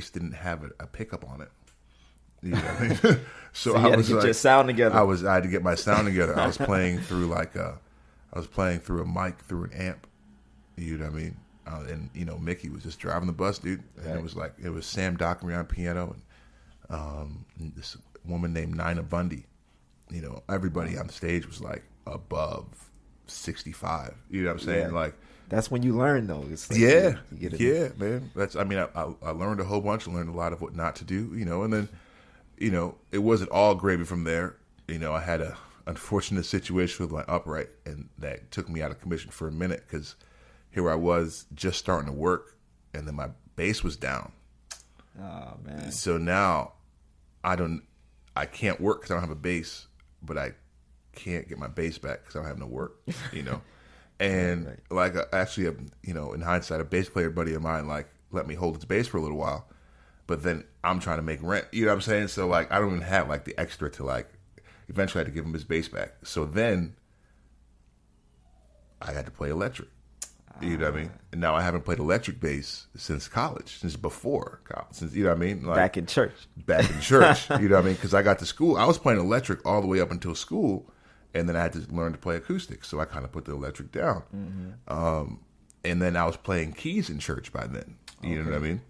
bass didn't have a pickup on it. You know what I mean? So you had to get your sound together. I had to get my sound together. I was playing through a mic through an amp. You know what I mean? And Mickey was just driving the bus, dude. And it was Sam Dockery on piano and this woman named Nina Bundy. Everybody on the stage was like above 65. You know what I'm saying? Yeah. Like, that's when you learn, though. It's like yeah, man. I learned a whole bunch. I learned a lot of what not to do. And then, it wasn't all gravy from there. I had a unfortunate situation with my upright, and that took me out of commission for a minute because here I was just starting to work, and then my bass was down. Oh man! So now I can't work because I don't have a bass, but I can't get my bass back because I don't have no work. And right. Like actually, in hindsight, a bass player buddy of mine like let me hold his bass for a little while, but then I'm trying to make rent. You know what I'm saying? So like I don't even have like the extra to like. Eventually, I had to give him his bass back. So then I had to play electric. You know what I mean? And now I haven't played electric bass since college, since before college. Since, you know what I mean? Like, back in church. You know what I mean? Because I got to school. I was playing electric all the way up until school, and then I had to learn to play acoustic. So I kind of put the electric down. Mm-hmm. And then I was playing keys in church by then. You know what I mean?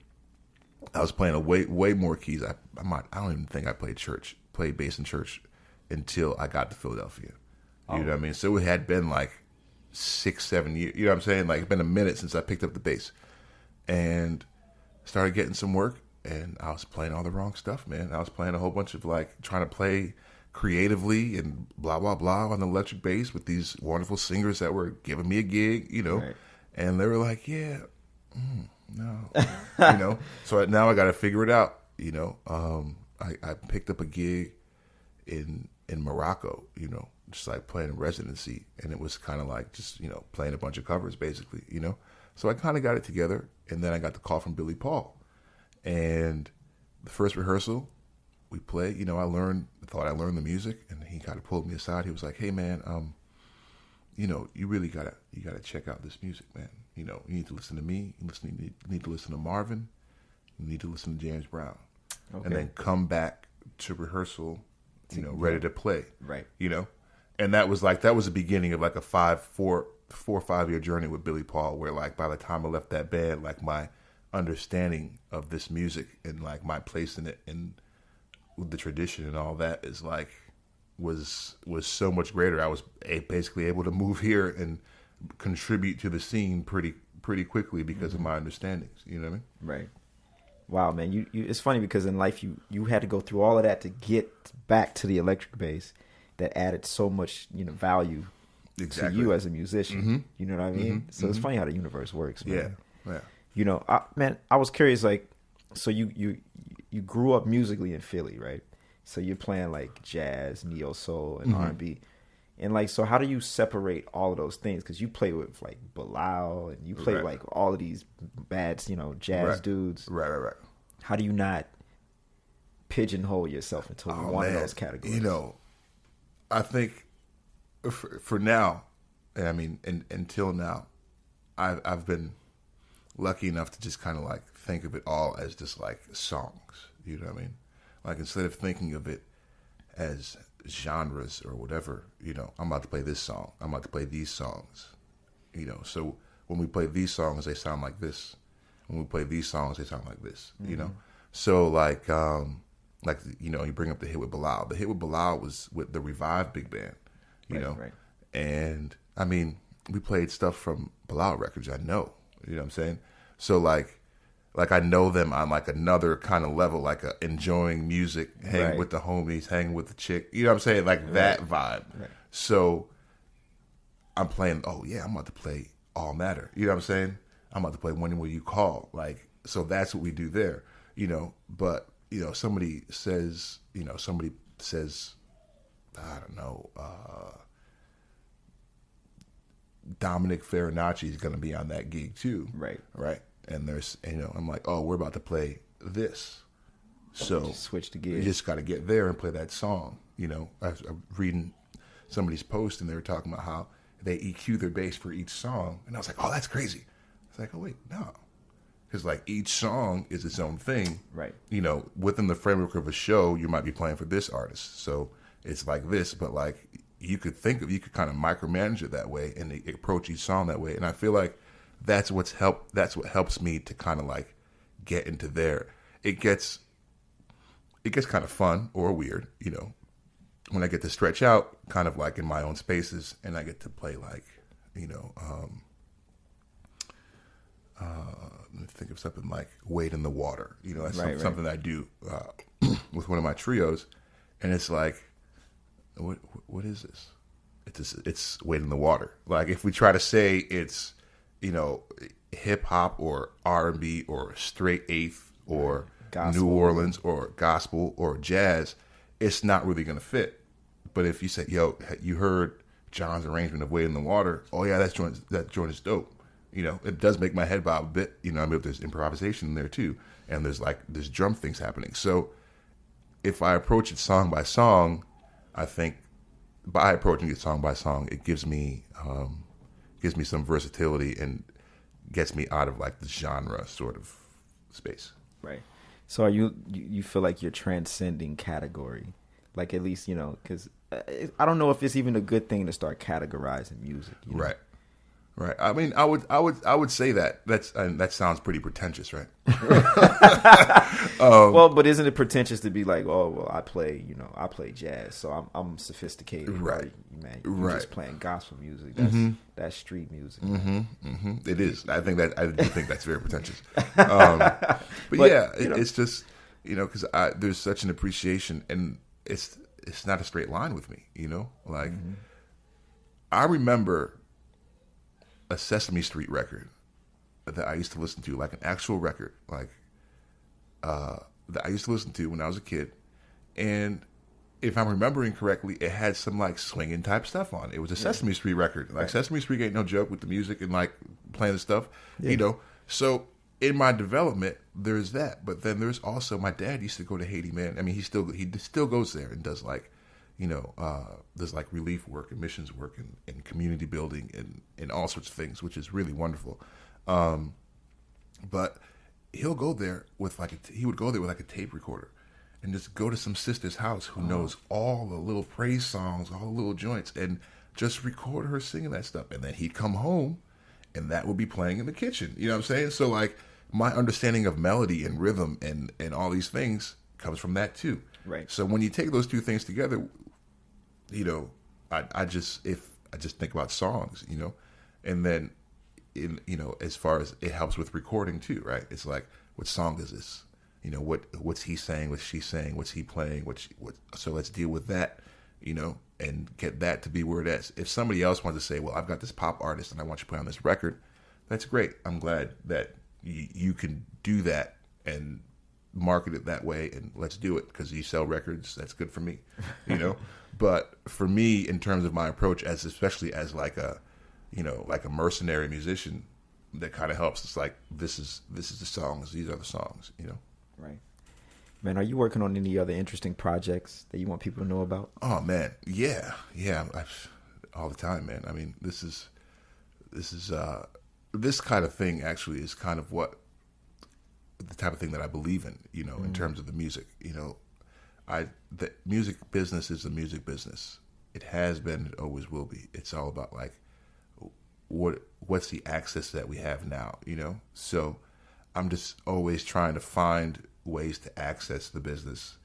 I was playing way more keys. I don't even think I played bass in church until I got to Philadelphia. You know what I mean? So it had been like 6-7 years. You know what I'm saying? Like it's been a minute since I picked up the bass and started getting some work, and I was playing all the wrong stuff, man. I was playing a whole bunch of like trying to play creatively and blah, blah, blah on the electric bass with these wonderful singers that were giving me a gig, right. And they were like, yeah, no, So now I got to figure it out, I picked up a gig in Morocco, just like playing in residency, and it was kind of like just playing a bunch of covers basically, so I kind of got it together, and then I got the call from Billy Paul, and the first rehearsal we played, I thought I learned the music, and he kind of pulled me aside. He was like, hey man, you really gotta check out this music, man. You need to listen to me, you need to listen to Marvin, you need to listen to James Brown, and then come back to rehearsal ready to play. Right. And that was the beginning of like a 4 or 5 year journey with Billy Paul, where like by the time I left that band, like my understanding of this music and like my place in it and the tradition and all that is like was so much greater. I was basically able to move here and contribute to the scene pretty quickly because of my understandings. You know what I mean? Right. Wow, man, you it's funny because in life you had to go through all of that to get back to the electric bass that added so much value to you as a musician. Mm-hmm. You know what I mean? Mm-hmm. So it's funny how the universe works, man. Yeah. I was curious, like, so you grew up musically in Philly, right? So you're playing like jazz, neo soul, and R&B, and like, so how do you separate all of those things? Because you play with like Bilal, and you play like all of these bad, jazz dudes. Right. How do you not pigeonhole yourself into one of those categories? I think for now, I mean, until now, I've been lucky enough to just kind of like think of it all as just like songs. You know what I mean? Like instead of thinking of it as genres or whatever, I'm about to play this song. I'm about to play these songs. So when we play these songs, they sound like this. When we play these songs, they sound like this. Mm-hmm. So like you bring up the hit with Bilal. The hit with Bilal was with the Revive Big Band. Right. And I mean, we played stuff from Bilal records. I know. You know what I'm saying? So like I know them on like another kind of level, like enjoying music, hanging with the homies, hanging with the chick. You know what I'm saying? Like that vibe. Right. So I'm playing, I'm about to play All Matter. You know what I'm saying? I'm about to play When Will You Call? Like, so that's what we do there, But, somebody says, I don't know, Dominic Farinacci is going to be on that gig too. Right. And there's, I'm like, we're about to play this. So just switch the gear. You just got to get there and play that song. I was reading somebody's post, and they were talking about how they EQ their bass for each song. And I was like, that's crazy. It's like, wait, no. because like each song is its own thing. Right. You know, within the framework of a show, you might be playing for this artist, so it's like this, but like you could kind of micromanage it that way and approach each song that way. And I feel like that's what helps me to kind of like get into there. It gets kind of fun or weird, you know, when I get to stretch out kind of like in my own spaces and I get to play like, you know, let me think of something like Wade in the Water. You know, that's something I do with one of my trios, and it's like, what is this? It's Wade in the Water. Like if we try to say it's, you know, hip hop or R&B or straight eighth or gospel, New Orleans or gospel or jazz, it's not really going to fit. But if you say, yo, you heard John's arrangement of Wade in the Water, oh yeah, that joint is dope. You know, it does make my head bob a bit. You know, I mean, there's improvisation in there too, and there's drum things happening. So if I approach it song by song, I think by approaching it song by song, it gives me some versatility and gets me out of like the genre sort of space. Right. So are you feel like you're transcending category, like at least, you know, because I don't know if it's even a good thing to start categorizing music. You know? Right. I mean, I would say that that sounds pretty pretentious, right? Well, but isn't it pretentious to be like, oh, well, I play jazz, so I'm sophisticated, right? Man, you're just playing gospel music. That's street music. It is. I do think that's very pretentious. But yeah, it's just, you know, because there's such an appreciation, and it's not a straight line with me, you know. Like I remember a Sesame Street record that I used to listen to, like an actual record, like that I used to listen to when I was a kid. And if I'm remembering correctly, it had some like swinging type stuff on it. It was a Sesame Street record. Like Sesame Street ain't no joke with the music and like playing the stuff, you know. So in my development, there's that. But then there's also, my dad used to go to Haiti, man. I mean, he still goes there and does like, you know, there's like relief work and missions work and community building and all sorts of things, which is really wonderful. But he'll go there with like a tape recorder and just go to some sister's house who knows all the little praise songs, all the little joints, and just record her singing that stuff. And then he'd come home and that would be playing in the kitchen. You know what I'm saying? So like my understanding of melody and rhythm and all these things comes from that too. Right. So when you take those two things together, you know, I just think about songs, you know, and then you know, as far as it helps with recording too, right? It's like, what song is this? You know, what's he saying? What's she saying? What's he playing? So let's deal with that, you know, and get that to be where it is. If somebody else wants to say, well, I've got this pop artist and I want you to play on this record, that's great. I'm glad that you can do that and market it that way, and let's do it, because you sell records. That's good for me, you know. But for me, in terms of my approach, especially as like a, you know, like a mercenary musician, that kind of helps. It's like, this is the songs, these are the songs, you know. Right. Man, are you working on any other interesting projects that you want people to know about? Oh man, yeah, all the time, man. I mean, this kind of thing actually is kind of what the type of thing that I believe in, you know, in terms of the music. You know, the music business is the music business. It has been, it always will be. It's all about like, what's the access that we have now, you know? So I'm just always trying to find ways to access the business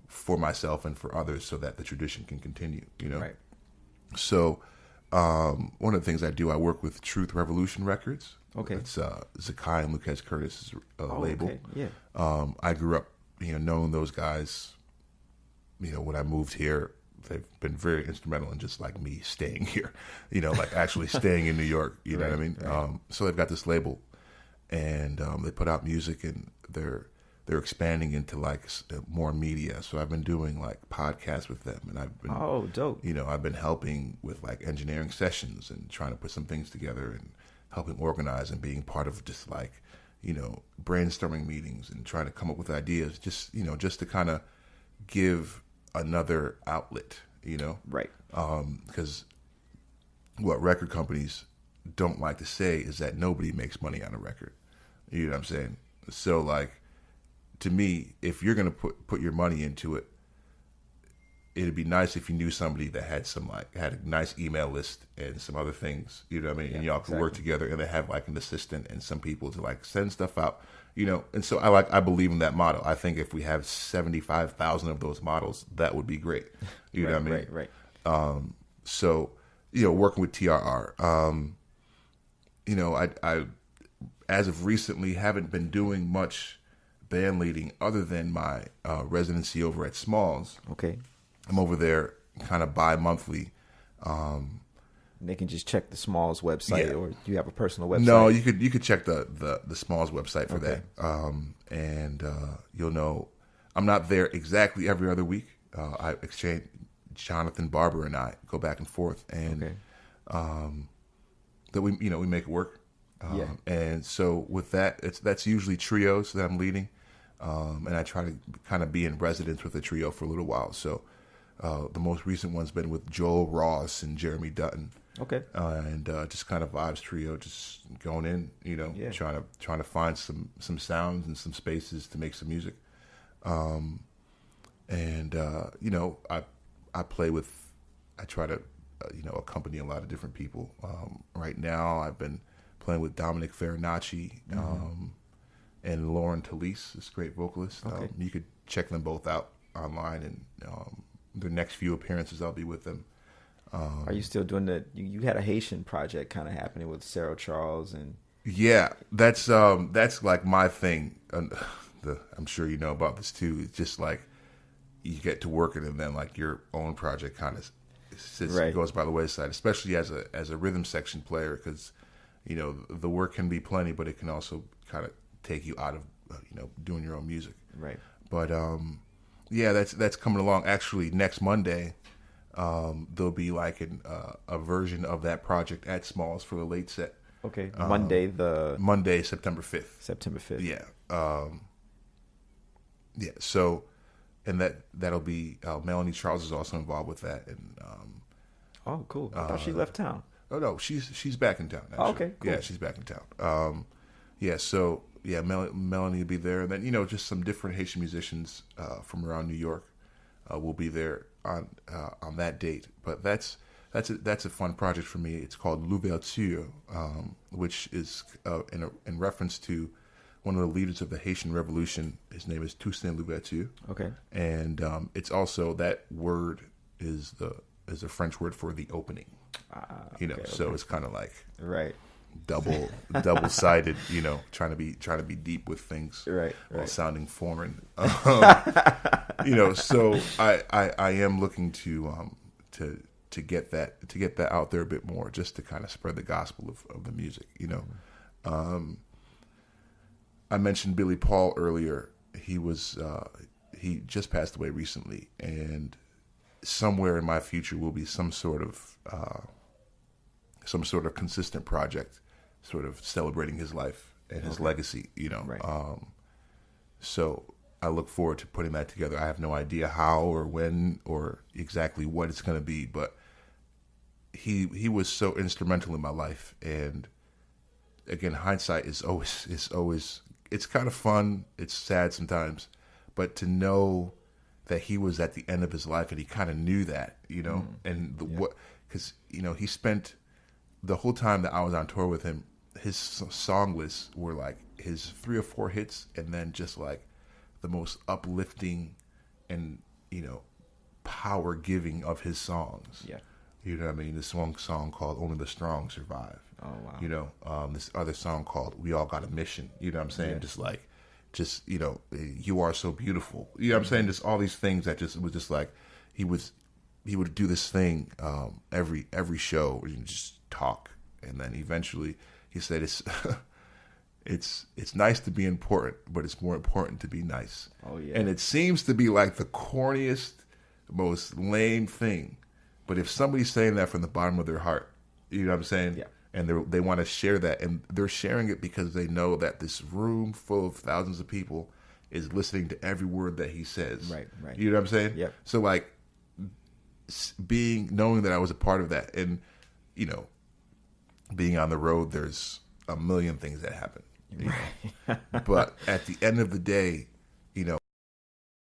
for myself and for others so that the tradition can continue, you know? Right. So one of the things I do, I work with Truth Revolution Records. Okay. It's Zakai and Lucas Curtis' label. Okay. Yeah. I grew up, you know, knowing those guys. You know, when I moved here, they've been very instrumental in just like me staying here, you know, like actually staying in New York, you know what I mean? Right. So they've got this label, and they put out music, and they're expanding into like more media. So I've been doing like podcasts with them, and I've been, dope. You know, I've been helping with like engineering sessions and trying to put some things together and helping organize and being part of just like, you know, brainstorming meetings and trying to come up with ideas, just, you know, just to kind of give another outlet, you know? Right. Because what record companies don't like to say is that nobody makes money on a record. You know what I'm saying? So like, to me, if you're gonna put your money into it, it'd be nice if you knew somebody that had had a nice email list and some other things. You know what I mean? Yeah, and y'all could work exactly. together, and they have like an assistant and some people to like send stuff out. You know, and so I believe in that model. I think if we have 75,000 of those models, that would be great. You know what I mean? Right. So, working with TRR, I as of recently haven't been doing much band leading other than my residency over at Smalls. Okay. I'm over there kind of bi-monthly. They can just check the Smalls website, or do you have a personal website? No, you could check the Smalls website for Okay. that, and you'll know I'm not there exactly every other week. I exchange Jonathan Barber and I go back and forth, and Okay. that we make it work. Yeah. And so with that, that's usually trios that I'm leading, and I try to kind of be in residence with a trio for a little while. So the most recent one's been with Joel Ross and Jeremy Dutton. Okay. And just kind of vibes trio, just going in, trying to find some sounds and some spaces to make some music. I try to accompany a lot of different people. Right now, I've been playing with Dominic Farinacci and Lauren Talise, this great vocalist. Okay. You could check them both out online, and their next few appearances, I'll be with them. Are you still doing you had a Haitian project kind of happening with Sarah Charles and... Yeah, that's like my thing. I'm sure you know about this too. It's just like you get to work it, and then like your own project kind of goes by the wayside, especially as a rhythm section player, because the work can be plenty, but it can also kind of take you out of doing your own music. Right. But that's coming along. Actually, next Monday, there'll be like a version of that project at Smalls for the late set. Okay. Monday, September 5th. September 5th. Yeah. So, and that'll be Melanie Charles is also involved with that, and oh, cool. I thought she left town. Oh no, she's back in town. Actually. Oh, okay, cool. Yeah, she's back in town. Melanie will be there, and then just some different Haitian musicians from around New York will be there on that date. But that's a fun project for me. It's called L'Ouverture, which is in reference to one of the leaders of the Haitian Revolution. His name is Toussaint Louverture. Okay. And it's also, that word is a French word for the opening. So it's kind of like right. double-sided, trying to be deep with things, right. while sounding foreign. So I am looking to get that out there a bit more, just to kind of spread the gospel of the music. I mentioned Billy Paul earlier. He just passed away recently, and somewhere in my future will be some sort of consistent project, sort of celebrating his life and his legacy. Right. So I look forward to putting that together. I have no idea how or when or exactly what it's going to be, but he was so instrumental in my life. And again, hindsight is always it's kind of fun. It's sad sometimes, but to know that he was at the end of his life and he kind of knew that, because he spent the whole time that I was on tour with him, his song lists were like his 3 or 4 hits, and then just like the most uplifting and power giving of his songs. Yeah. You know what I mean? This one song called "Only the Strong Survive." Oh wow. This other song called "We All Got a Mission." You know what I'm saying? Yeah. You are so beautiful. You know what I'm saying? Just all these things that it was just like he would do this thing every show where you just talk, and then eventually he said it's nice to be important, but it's more important to be nice. Oh yeah. And it seems to be like the corniest, most lame thing, but if somebody's saying that from the bottom of their heart, you know what I'm saying? Yeah. And they want to share that, and they're sharing it because they know that this room full of thousands of people is listening to every word that he says. Right. You know what I'm saying? Yeah. So like knowing that I was a part of that, and being on the road, there's a million things that happen. But at the end of the day,